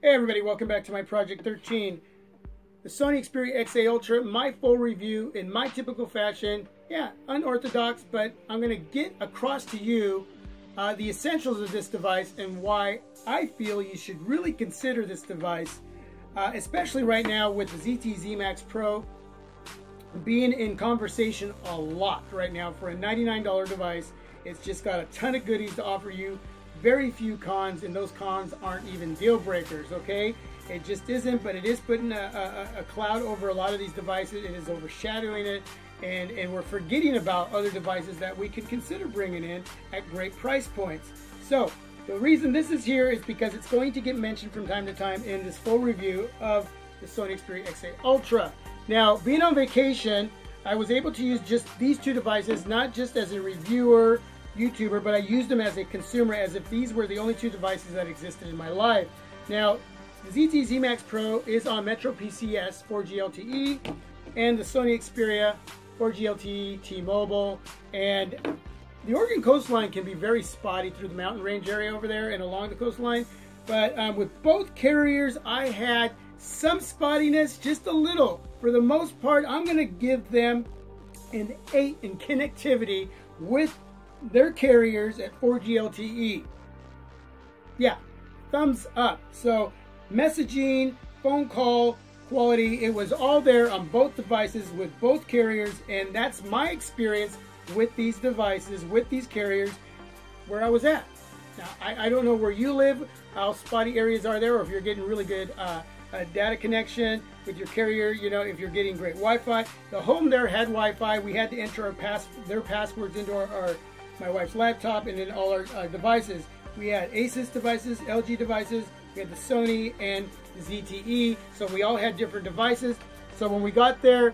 Hey everybody, welcome back to my Project 13. The Sony Xperia XA Ultra, my full review in my typical fashion. Yeah, unorthodox, but I'm going to get across to you the essentials of this device and why I feel you should really consider this device, especially right now with the ZT-Z Max Pro being in conversation a lot right now for a $99 device. It's just got a ton of goodies to offer you. Very few cons, and those cons aren't even deal breakers, okay? It just isn't, but it is putting a cloud over a lot of these devices. It is overshadowing it, and we're forgetting about other devices that we could consider bringing in at great price points. So the reason this is here is because it's going to get mentioned from time to time in this full review of the Sony Xperia XA Ultra. Now, being on vacation, I was able to use just these two devices, not just as a reviewer, YouTuber, but I used them as a consumer, as if these were the only two devices that existed in my life. Now, the ZT-Z Max Pro is on Metro PCS 4G LTE, and the Sony Xperia 4G LTE T-Mobile. And the Oregon coastline can be very spotty through the mountain range area over there and along the coastline. But with both carriers, I had some spottiness, just a little. For the most part, I'm going to give them an 8 in connectivity with their carriers at 4G LTE. Yeah, thumbs up. So messaging, phone call quality, it was all there on both devices with both carriers, and that's my experience with these devices, with these carriers, where I was at. Now, I don't know where you live, how spotty areas are there, or if you're getting really good data connection with your carrier, you know, if you're getting great Wi-Fi. The home there had Wi-Fi. We had to enter their passwords into my wife's laptop and in all our devices. We had Asus devices, LG devices, we had the Sony and the ZTE, so we all had different devices. So when we got there,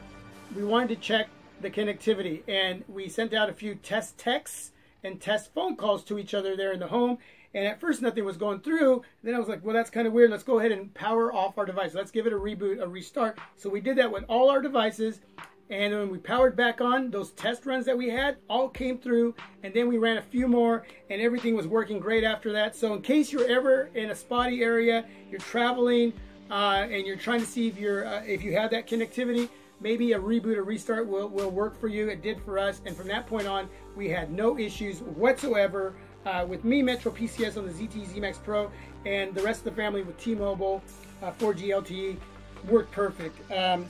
we wanted to check the connectivity, and we sent out a few test texts and test phone calls to each other there in the home. And at first nothing was going through. Then I was like, well, that's kind of weird. Let's go ahead and power off our device. Let's give it a reboot, a restart. So we did that with all our devices. And when we powered back on, those test runs that we had all came through, and then we ran a few more, and everything was working great after that. So in case you're ever in a spotty area, you're traveling, and you're trying to see if you have that connectivity, maybe a reboot or restart will work for you. It did for us, and from that point on, we had no issues whatsoever with me, Metro PCS on the ZT-Z Max Pro, and the rest of the family with T-Mobile 4G LTE. Worked perfect.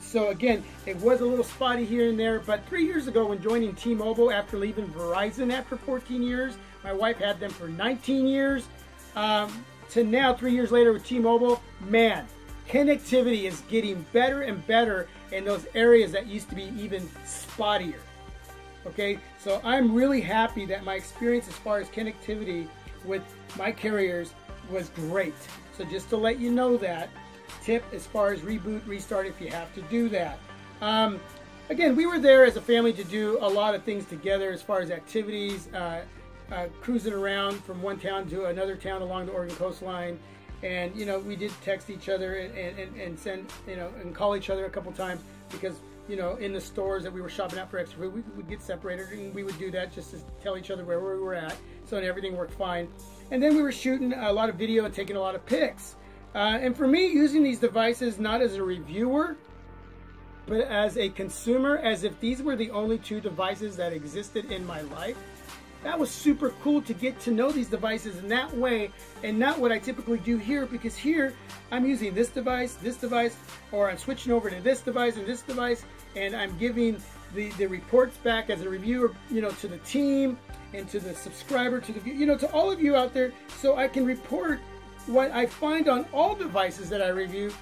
So again, it was a little spotty here and there, but 3 years ago when joining T-Mobile after leaving Verizon after 14 years, my wife had them for 19 years, to now 3 years later with T-Mobile, man, connectivity is getting better and better in those areas that used to be even spottier. Okay, so I'm really happy that my experience as far as connectivity with my carriers was great. So just to let you know that, tip as far as reboot, restart if you have to do that. Again, we were there as a family to do a lot of things together as far as activities, cruising around from one town to another town along the Oregon coastline. And, you know, we did text each other and send, you know, and call each other a couple times because, you know, in the stores that we were shopping at for extra food, we would get separated, and we would do that just to tell each other where we were at. So everything worked fine. And then we were shooting a lot of video and taking a lot of pics. And for me, using these devices not as a reviewer, but as a consumer, as if these were the only two devices that existed in my life, that was super cool to get to know these devices in that way, and not what I typically do here, because here I'm using this device, or I'm switching over to this device and this device, and I'm giving the reports back as a reviewer, you know, to the team and to the subscriber, to the, you know, to all of you out there, so I can report what I find on all devices that I review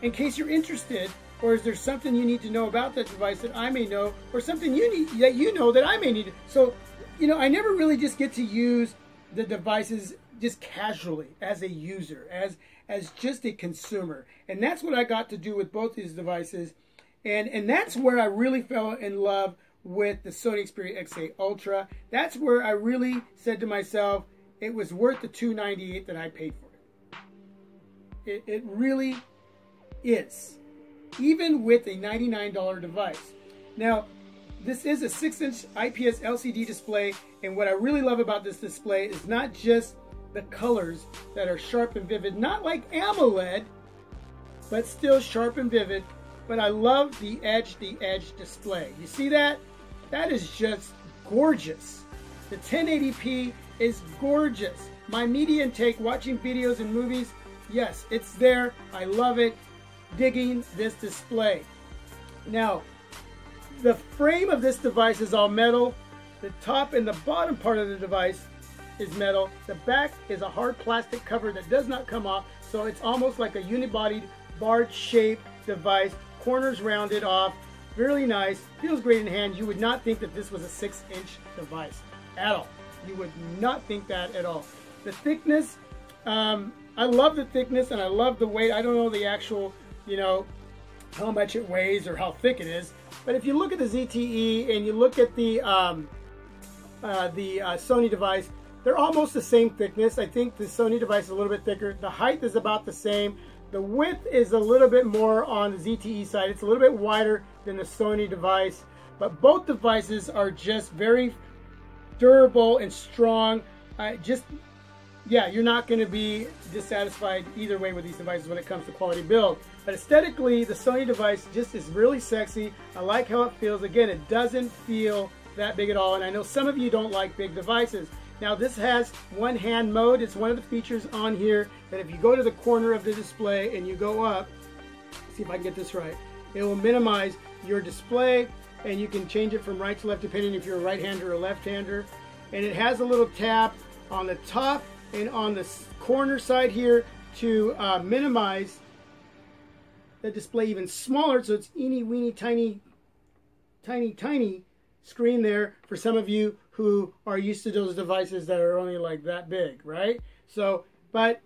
in case you're interested, or is there something you need to know about that device that I may know, or something that you know that I may need. So, you know, I never really just get to use the devices just casually as a user, as just a consumer. And that's what I got to do with both these devices. And that's where I really fell in love with the Sony Xperia XA Ultra. That's where I really said to myself, it was worth the $298 that I paid for it. It really is, even with a $99 device. Now, this is a 6-inch IPS LCD display, and what I really love about this display is not just the colors that are sharp and vivid. Not like AMOLED, but still sharp and vivid. But I love the edge display. You see that? That is just gorgeous. The 1080p is gorgeous. My media intake, watching videos and movies, yes, it's there. I love it. Digging this display. Now, the frame of this device is all metal. The top and the bottom part of the device is metal. The back is a hard plastic cover that does not come off, so it's almost like a unibodied barred shaped device. Corners rounded off. Really nice. Feels great in hand. You would not think that this was a 6-inch device at all. You would not think that at all. The thickness, I love the thickness and I love the weight. I don't know the actual, you know, how much it weighs or how thick it is. But if you look at the ZTE and you look at the Sony device, they're almost the same thickness. I think the Sony device is a little bit thicker. The height is about the same. The width is a little bit more on the ZTE side. It's a little bit wider than the Sony device. But both devices are just very durable and strong. Yeah, you're not going to be dissatisfied either way with these devices when it comes to quality build. But aesthetically, the Sony device just is really sexy. I like how it feels. Again, it doesn't feel that big at all. And I know some of you don't like big devices. Now this has one hand mode. It's one of the features on here that if you go to the corner of the display and you go up, see if I can get this right, it will minimize your display and you can change it from right to left depending if you're a right-hander or a left-hander. And it has a little tab on the top and on the corner side here to minimize the display even smaller, so it's eeny weeny tiny screen there for some of you who are used to those devices that are only like that big, right? So, and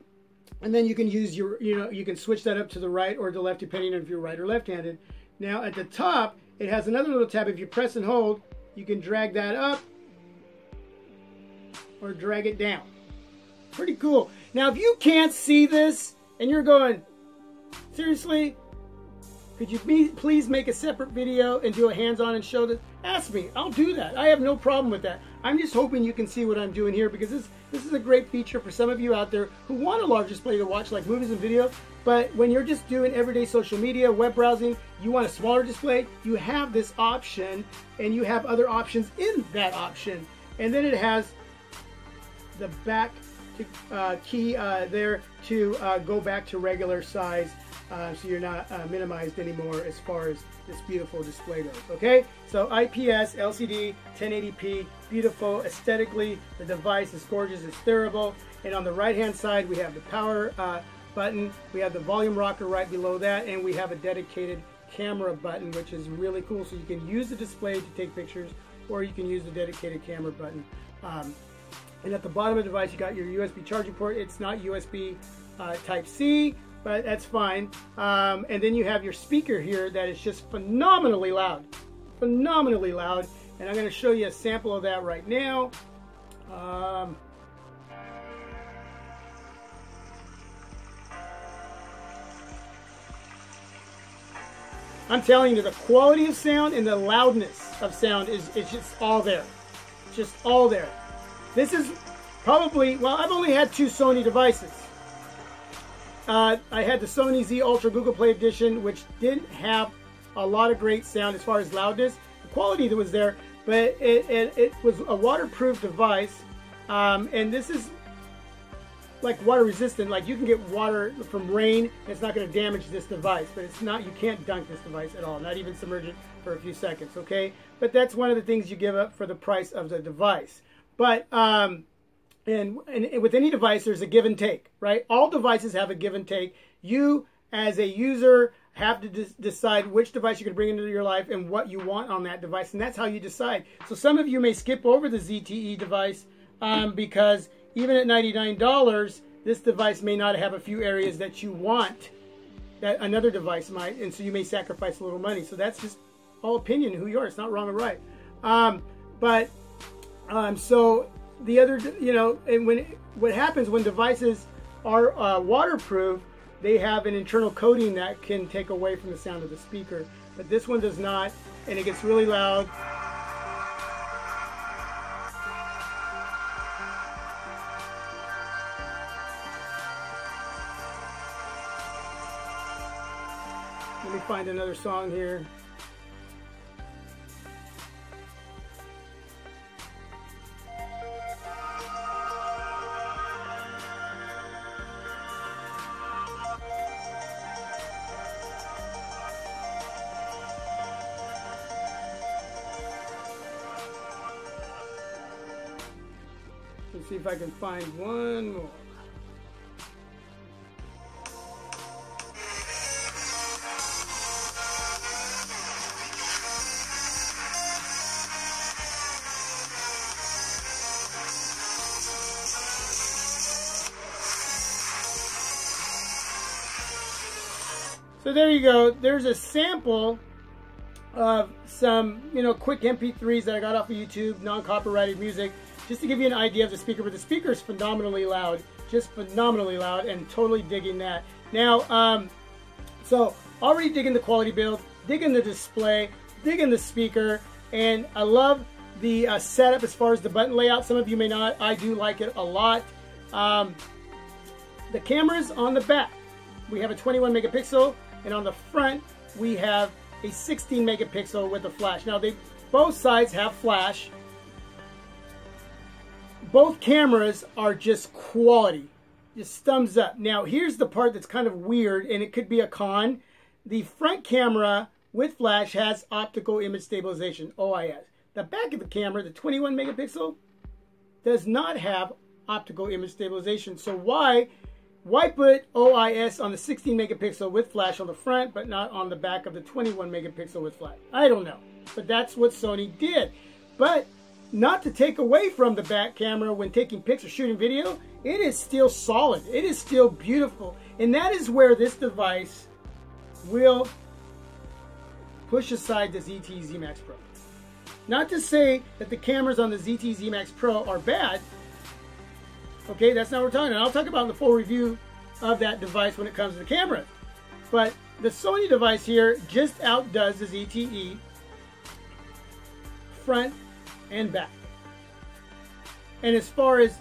then you can use your, you can switch that up to the right or the left depending on if you're right or left-handed. Now at the top, it has another little tab. If you press and hold, you can drag that up or drag it down. Pretty cool. Now if you can't see this and you're going, seriously, could you please make a separate video and do a hands-on and show this? Ask me. I'll do that. I have no problem with that. I'm just hoping you can see what I'm doing here because this is a great feature for some of you out there who want a large display to watch like movies and video. But when you're just doing everyday social media, web browsing, you want a smaller display, you have this option and you have other options in that option. And then it has the back key there to go back to regular size. So you're not minimized anymore as far as this beautiful display goes. Okay, so IPS LCD 1080p, beautiful aesthetically. The device is gorgeous, it's durable. And on the right hand side we have the power button, we have the volume rocker right below that, and we have a dedicated camera button, which is really cool. So you can use the display to take pictures, or you can use the dedicated camera button. And at the bottom of the device you got your USB charging port. It's not USB Type-C, but that's fine. And then you have your speaker here that is just phenomenally loud. Phenomenally loud. And I'm going to show you a sample of that right now. I'm telling you, the quality of sound and the loudness of sound is just all there. It's just all there. This is probably, well, I've only had 2 Sony devices. I had the Sony Z Ultra Google Play Edition, which didn't have a lot of great sound as far as loudness. The quality that was there, but it was a waterproof device, and this is like water resistant. Like you can get water from rain, and it's not going to damage this device, but it's not, you can't dunk this device at all, not even submerge it for a few seconds, okay? But that's one of the things you give up for the price of the device. But and with any device, there's a give and take, right? All devices have a give and take. You, as a user, have to decide which device you're going to bring into your life and what you want on that device, and that's how you decide. So some of you may skip over the ZTE device because even at $99, this device may not have a few areas that you want that another device might, and so you may sacrifice a little money. So that's just all opinion, who you are. It's not wrong or right. So the other, and what happens when devices are waterproof, they have an internal coating that can take away from the sound of the speaker, but this one does not, and it gets really loud. Let me find another song here. Let's see if I can find one more. So there you go. There's a sample of some, quick MP3s that I got off of YouTube, non-copyrighted music, just to give you an idea of the speaker. But the speaker is phenomenally loud, just phenomenally loud, and totally digging that. Now, so already digging the quality build, digging the display, digging the speaker, and I love the setup as far as the button layout. Some of you may not. I do like it a lot. The cameras on the back, we have a 21 megapixel, and on the front we have a 16 megapixel with a flash. Now both sides have flash. Both cameras are just quality, just thumbs up. Now here's the part that's kind of weird, and it could be a con. The front camera with flash has optical image stabilization, OIS. The back of the camera, the 21 megapixel, does not have optical image stabilization. So why put OIS on the 16 megapixel with flash on the front, but not on the back of the 21 megapixel with flash? I don't know, but that's what Sony did. But not to take away from the back camera when taking pics or shooting video, it is still solid. It is still beautiful. And that is where this device will push aside the ZTE Z Max Pro. Not to say that the cameras on the ZTE Z Max Pro are bad. Okay, that's not what we're talking about. I'll talk about the full review of that device when it comes to the camera. But the Sony device here just outdoes the ZTE front and back. And as far as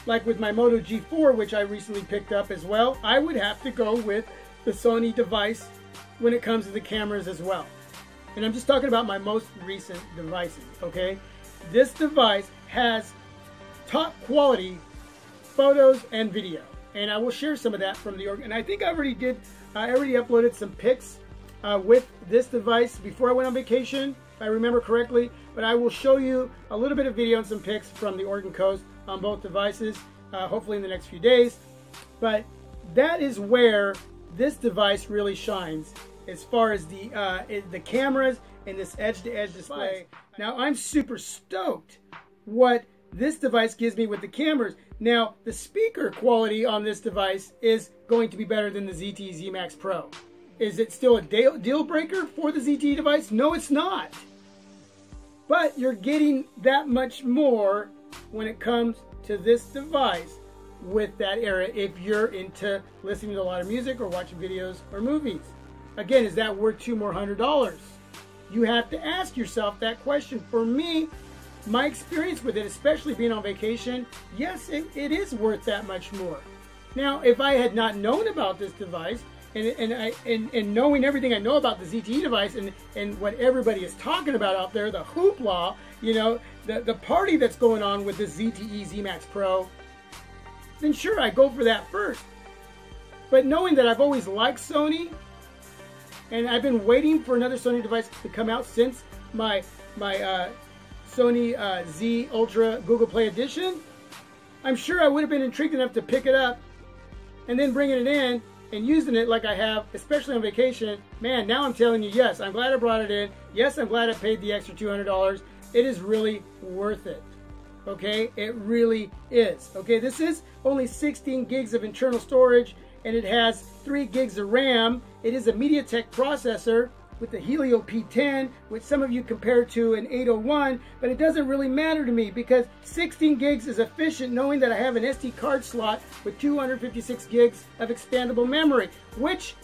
like with my Moto G4, which I recently picked up as well, I would have to go with the Sony device when it comes to the cameras as well. And I'm just talking about my most recent devices, okay? This device has top quality photos and video, and I will share some of that from the and I think I already uploaded some pics with this device before I went on vacation, if I remember correctly. But I will show you a little bit of video and some pics from the Oregon coast on both devices, hopefully in the next few days. But that is where this device really shines as far as the cameras and this edge-to-edge display. Now I'm super stoked what this device gives me with the cameras. Now the speaker quality on this device is going to be better than the ZTE Z Max Pro. Is it still a deal breaker for the ZTE device? No, it's not. But you're getting that much more when it comes to this device with that era if you're into listening to a lot of music or watching videos or movies. Again, is that worth $200 more? You have to ask yourself that question. For me, my experience with it, especially being on vacation, yes, it is worth that much more. Now, if I had not known about this device and knowing everything I know about the ZTE device and what everybody is talking about out there, the hoopla, the party that's going on with the ZTE Z Max Pro, then sure, I go for that first. But knowing that I've always liked Sony, and I've been waiting for another Sony device to come out since my Sony Z Ultra Google Play Edition, I'm sure I would have been intrigued enough to pick it up and then bringing it in and using it like I have, especially on vacation. Man, now I'm telling you, yes, I'm glad I brought it in. Yes, I'm glad I paid the extra $200. It is really worth it. Okay, it really is. Okay, this is only 16 gigs of internal storage, and it has 3 gigs of RAM. It is a MediaTek processor with the Helio P10, which some of you compare to an 801, but it doesn't really matter to me because 16 gigs is efficient knowing that I have an SD card slot with 256 gigs of expandable memory, which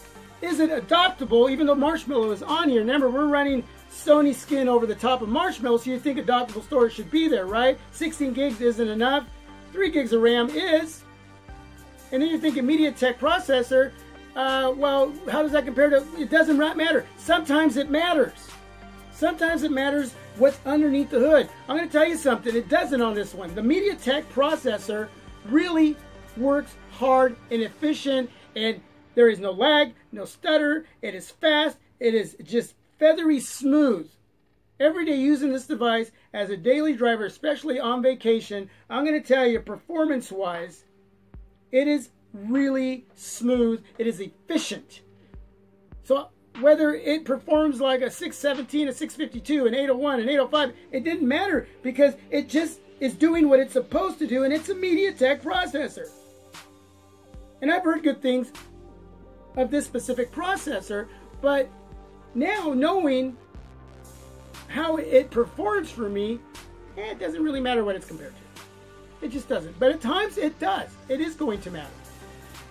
isn't adoptable even though Marshmallow is on here. Remember, we're running Sony skin over the top of Marshmallow, so you think adoptable storage should be there, right? 16 gigs isn't enough. 3 gigs of RAM is. And then you're thinking MediaTek processor, well, how does that compare to, it doesn't matter. Sometimes it matters. Sometimes it matters what's underneath the hood. I'm going to tell you something, it doesn't on this one. The MediaTek processor really works hard and efficient, and there is no lag, no stutter, it is fast, it is just feathery smooth. Every day using this device as a daily driver, especially on vacation, I'm going to tell you, performance-wise, it is really smooth, it is efficient. So whether it performs like a 617, a 652, an 801, an 805, it didn't matter because it just is doing what it's supposed to do, and it's a MediaTek processor. And I've heard good things of this specific processor, but now knowing how it performs for me, it doesn't really matter what it's compared to. It just doesn't. But at times it does. It is going to matter.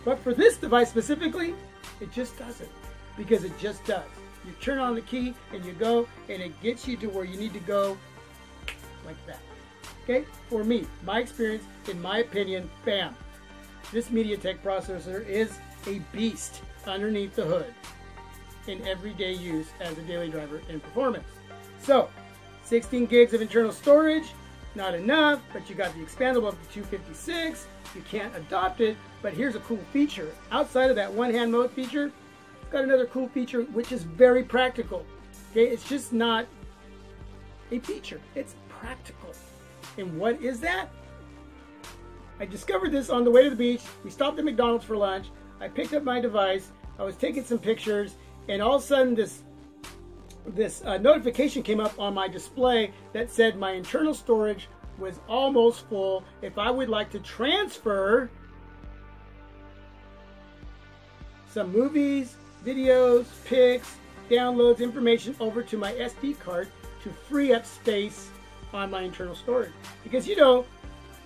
But for this device specifically, it just doesn't. Because it just does. You turn on the key and you go, and it gets you to where you need to go like that. Okay? For me, my experience, in my opinion, bam. This MediaTek processor is a beast underneath the hood in everyday use as a daily driver in performance. So, 16 gigs of internal storage, not enough, but you got the expandable up to 256. You can't adopt it, but here's a cool feature. Outside of that one-hand mode feature, it's got another cool feature which is very practical. Okay, it's just not a feature, it's practical. And what is that? I discovered this on the way to the beach. We stopped at McDonald's for lunch. I picked up my device. I was taking some pictures, and all of a sudden this notification came up on my display that said my internal storage was almost full. If I would like to transfer some movies, videos, pics, downloads, information over to my SD card to free up space on my internal storage. Because you know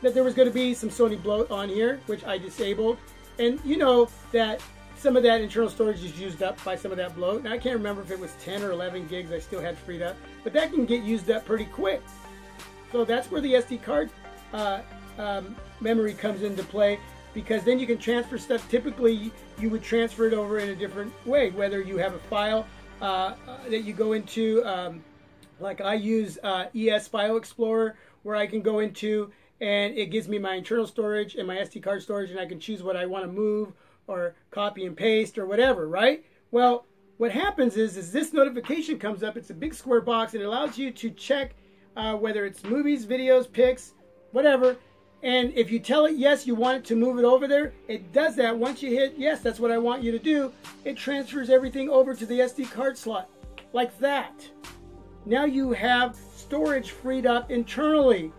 that there was going to be some Sony bloat on here, which I disabled. And you know that some of that internal storage is used up by some of that bloat. Now I can't remember if it was 10 or 11 gigs I still had freed up, but that can get used up pretty quick. So that's where the SD card memory comes into play, because then you can transfer stuff. Typically you would transfer it over in a different way, whether you have a file that you go into, like I use ES File Explorer, where I can go into and it gives me my internal storage and my SD card storage, and I can choose what I want to move or copy and paste or whatever, right? Well, what happens is this notification comes up. It's a big square box, and it allows you to check whether it's movies, videos, pics, whatever. And if you tell it yes, you want it to move it over there, it does that. Once you hit yes, that's what I want you to do, it transfers everything over to the SD card slot like that. Now you have storage freed up internally.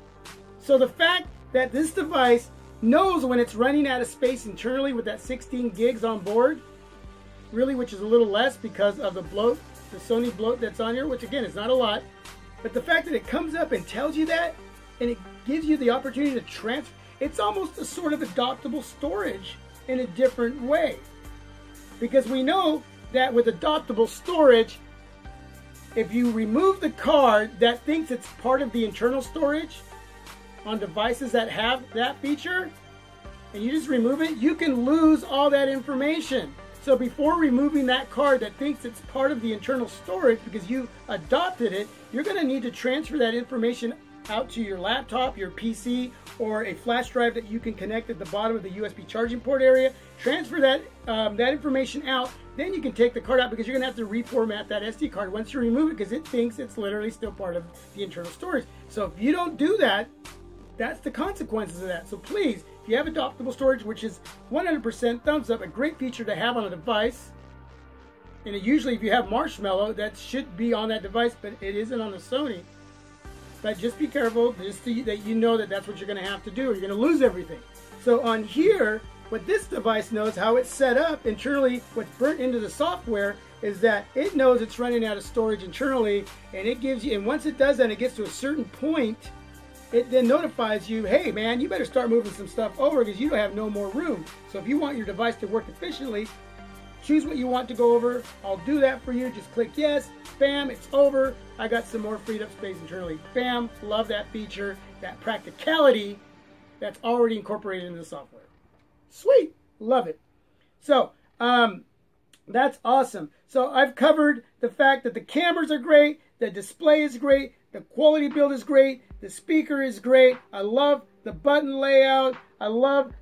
So the fact that this device knows when it's running out of space internally with that 16 gigs on board, really, which is a little less because of the bloat, the Sony bloat that's on here, which again is not a lot, but the fact that it comes up and tells you that, and it gives you the opportunity to transfer, it's almost a sort of adoptable storage in a different way. Because we know that with adoptable storage, if you remove the card that thinks it's part of the internal storage on devices that have that feature, and you just remove it, you can lose all that information. So before removing that card that thinks it's part of the internal storage because you adopted it, you're going to need to transfer that information out to your laptop, your PC, or a flash drive that you can connect at the bottom of the USB charging port area. Transfer that that information out, then you can take the card out, because you're going to have to reformat that SD card once you remove it, because it thinks it's literally still part of the internal storage. So if you don't do that, that's the consequences of that. So please, if you have adoptable storage, which is 100% thumbs up, a great feature to have on a device, and usually if you have Marshmallow, that should be on that device, but it isn't on the Sony. But just be careful, just so that you know that that's what you're going to have to do, or you're going to lose everything. So on here, what this device knows, how it's set up internally, what's burnt into the software, is that it knows it's running out of storage internally, and it gives you, and once it does that, it gets to a certain point, it then notifies you, hey man, you better start moving some stuff over because you don't have no more room. So if you want your device to work efficiently, choose what you want to go over. I'll do that for you. Just click yes, bam, it's over. I got some more freed up space internally. Bam, love that feature, that practicality that's already incorporated into the software. Sweet, love it. So That's awesome. So I've covered the fact that the cameras are great, the display is great, the quality build is great, the speaker is great. I love the button layout. I love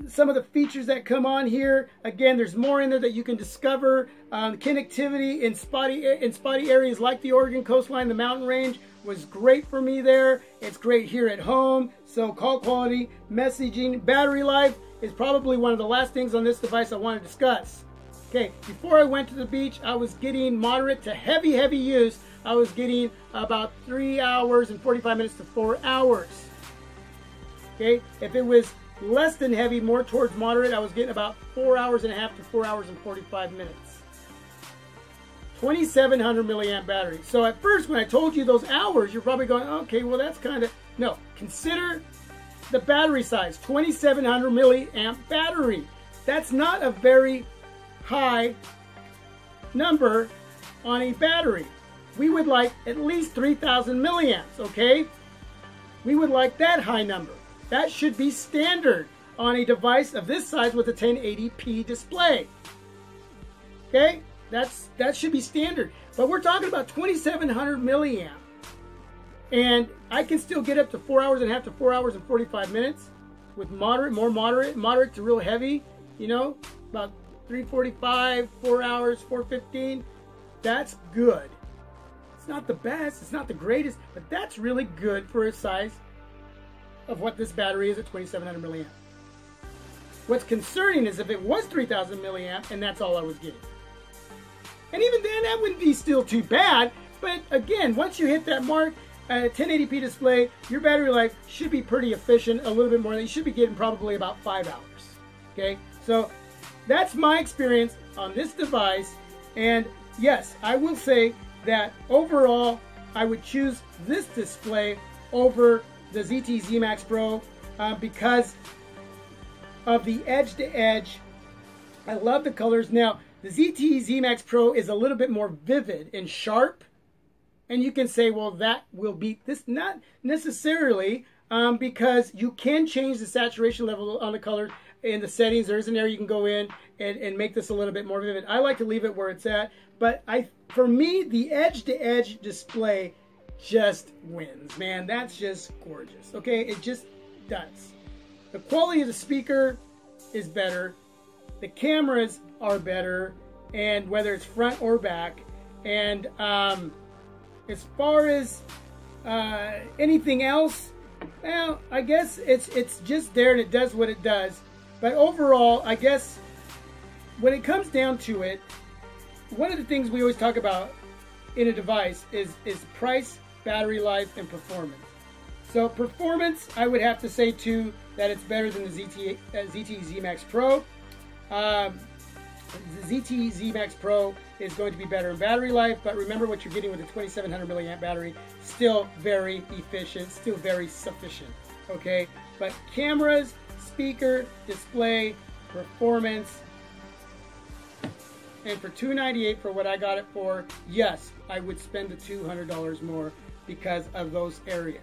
some of the features that come on here. Again, there's more in there that you can discover. Connectivity in spotty areas like the Oregon coastline, the mountain range was great for me there. It's great here at home. So call quality, messaging, battery life is probably one of the last things on this device I want to discuss. Okay, before I went to the beach, I was getting moderate to heavy use. I was getting about 3 hours and 45 minutes to 4 hours. Okay, if it was less than heavy, more towards moderate, I was getting about 4 hours and a half to 4 hours and 45 minutes. 2700 milliamp battery. So at first, when I told you those hours, you're probably going, okay, well that's kind of, no, consider the battery size, 2700 milliamp battery. That's not a very high number on a battery. We would like at least 3000 milliamps, okay? We would like that high number. That should be standard on a device of this size with a 1080p display. Okay? That should be standard. But we're talking about 2700 milliamp. And I can still get up to 4 hours and a half to 4 hours and 45 minutes with moderate to real heavy, you know, about 345, 4 hours, 415. That's good. It's not the best, it's not the greatest, but that's really good for a size of what this battery is at 2700 milliamp. What's concerning is if it was 3000 milliamp and that's all I was getting. And even then, that wouldn't be still too bad. But again, once you hit that mark, at a 1080p display, your battery life should be pretty efficient, a little bit more. You should be getting probably about 5 hours. Okay, so that's my experience on this device. And yes, I will say that overall, I would choose this display over the ZT Z Max Pro because of the edge-to-edge. I love the colors. Now, the ZT Z Max Pro is a little bit more vivid and sharp. And you can say, well, that will beat this. Not necessarily, because you can change the saturation level on the color in the settings. There is an area you can go in and make this a little bit more vivid. I like to leave it where it's at. But for me, the edge-to-edge display just wins, man. That's just gorgeous. Okay, it just does. The quality of the speaker is better. The cameras are better, and whether it's front or back. And as far as anything else, well, I guess it's just there and it does what it does. But overall, I guess when it comes down to it, one of the things we always talk about in a device is price, battery life, and performance. So performance, I would have to say too that it's better than the ZT Z Max Pro. The ZT Z Max Pro is going to be better in battery life, but remember what you're getting with a 2700 milliamp battery. Still very efficient, still very sufficient. Okay, but cameras, speaker, display, performance, and for $298 for what I got it for, yes, I would spend the $200 more because of those areas.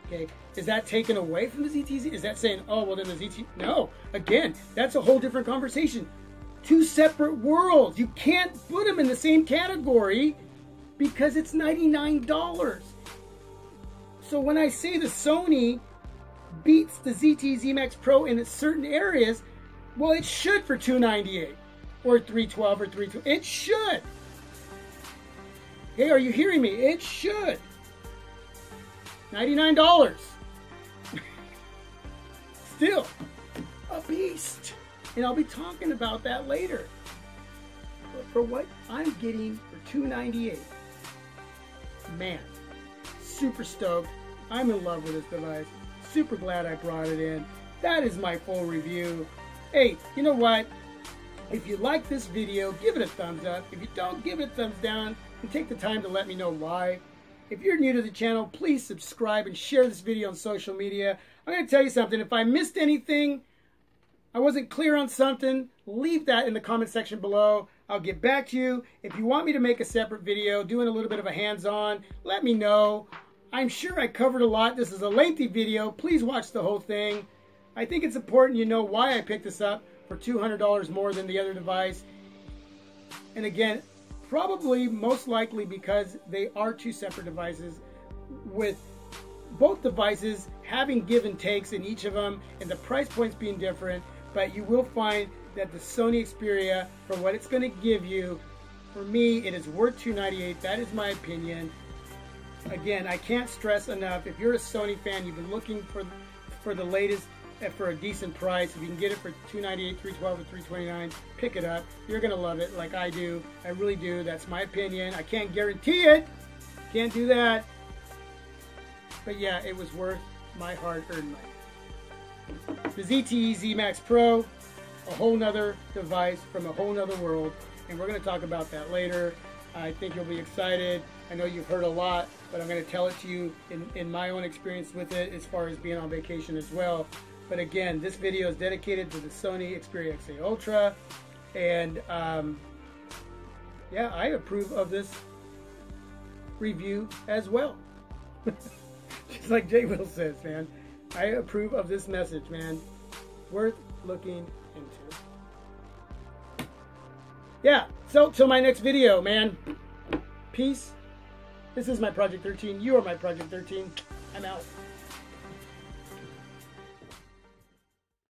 Okay, is that taken away from the ZTZ? Is that saying, oh, well then the ZT? No, again, that's a whole different conversation. Two separate worlds. You can't put them in the same category because it's $99. So when I say the Sony beats the ZT Z Max Pro in certain areas, well, it should for $298 or $312 or $312. It should. Hey, are you hearing me? It should. $99. Still a beast. And I'll be talking about that later. But for what I'm getting for $298, man, super stoked. I'm in love with this device. Super glad I brought it in. That is my full review. Hey, you know what? If you like this video, give it a thumbs up. If you don't, give it a thumbs down and take the time to let me know why. If you're new to the channel, please subscribe and share this video on social media. I'm going to tell you something. If I missed anything, I wasn't clear on something, leave that in the comment section below. I'll get back to you. If you want me to make a separate video, doing a little bit of a hands-on, let me know. I'm sure I covered a lot. This is a lengthy video. Please watch the whole thing. I think it's important you know why I picked this up for $200 more than the other device. And again, probably most likely because they are two separate devices, with both devices having give and takes in each of them and the price points being different. But you will find that the Sony Xperia, for what it's going to give you, for me, it is worth $298. That is my opinion. Again, I can't stress enough, if you're a Sony fan, you've been looking for the latest for a decent price. If you can get it for $298, $312, or $329, pick it up. You're going to love it like I do. I really do. That's my opinion. I can't guarantee it. Can't do that. But yeah, it was worth my hard-earned money. The ZTE Z Max Pro, a whole nother device from a whole nother world, and we're going to talk about that later. I think you'll be excited. I know you've heard a lot, but I'm going to tell it to you in my own experience with it, as far as being on vacation as well. But again, this video is dedicated to the Sony Xperia XA Ultra, and yeah, I approve of this review as well. Just like J. Will says, man, I approve of this message, man. Worth looking into. Yeah, so till my next video, man. Peace. This is my Project 13. You are my Project 13. I'm out.